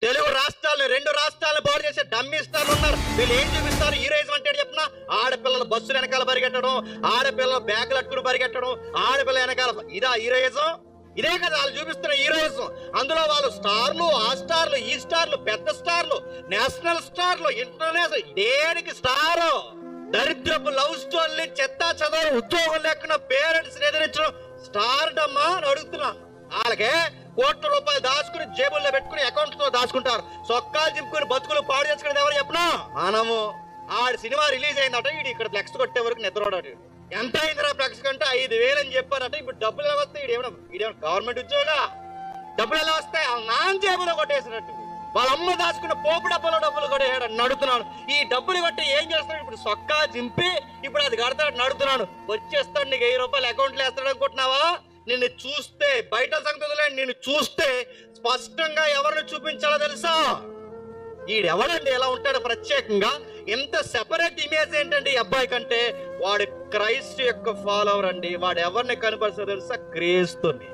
తెలుగు రాష్ట్రాలను 2 రాష్ట్రాలను బాగు చేసే డమ్మీ స్టార్లు ఉన్నారు. వీళ్ళు ఏం చూపిస్తారు? హీరోయిజం అంటే చెప్పిన ఆడపిల్లలు బస్సులు వెనకాల పరిగెట్టడం, ఆడపిల్లలు బ్యాగులు అట్టుకుని పరిగెట్టడం, ఆడపిల్ల వెనకాల. ఇదా హీరోయిజం? ఇదే కదా వాళ్ళు చూపిస్తున్న హీరోయిజం. అందులో వాళ్ళు స్టార్లు, ఆ స్టార్లు, ఈ స్టార్లు, పెద్ద స్టార్లు, నేషనల్ స్టార్లు, ఇంటర్నేషనల్. దేనికి స్టారు? దరిద్రపు లవ్ స్టోరీని, చెత్తా చదవడం, ఉద్యోగం లేకుండా పేరెంట్స్ ఎదిరించడం స్టార్ డమ్మా అని అడుగుతున్నా. వాళ్ళకే కోట్ల రూపాయలు దాచుకుని జేబుల్లో పెట్టుకుని అకౌంట్ తో దాచుకుంటారు. సొక్కాలు చింపుకుని బతుకులు పాడు చేసుకునేది ఎవరు చెప్పనా? మనము. ఆడి సినిమా రిలీజ్ అయిందట, వీడు ఇక్కడ ఫ్లెక్స్ కొట్టే వరకు నిద్రపోడాడు. ఎంత అయిందిరా ఫ్లెక్స్ కంటే? 5,000 అని చెప్పారట. ఇప్పుడు డబ్బులు ఎలా వస్తాయి? ఈడేమన్నా గవర్నమెంట్ ఉద్యోగా? డబ్బులు ఎలా వస్తాయి? వాళ్ళ నాన్న జేబులో కొట్టేసినట్టు. వాళ్ళ అమ్మ దాచుకున్న పోపు డబ్బులో డబ్బులు కొట్టేయాడు నడుతున్నాడు. ఈ డబ్బులు బట్టి ఏం చేస్తాడు? ఇప్పుడు సొక్కా చింపి ఇప్పుడు అది కడతాడు నడుతున్నాడు. వచ్చేస్తాడు, నీకు 1000 రూపాయలు అకౌంట్లో వేస్తాడు అనుకుంటున్నావా? నిన్ను చూస్తే బయట సంగతులే, నిన్ను చూస్తే స్పష్టంగా ఎవరిని చూపించాలో తెలుసా? ఈడెవడండి ఎలా ఉంటాడు ప్రత్యేకంగా? ఎంత సెపరేట్ ఇమేజ్ ఏంటండి ఈ అబ్బాయి కంటే? వాడు క్రైస్ట్ యొక్క ఫాలోవర్ అండి. వాడు ఎవరిని కనపరుస్తాడో తెలుసా? క్రీస్తుని.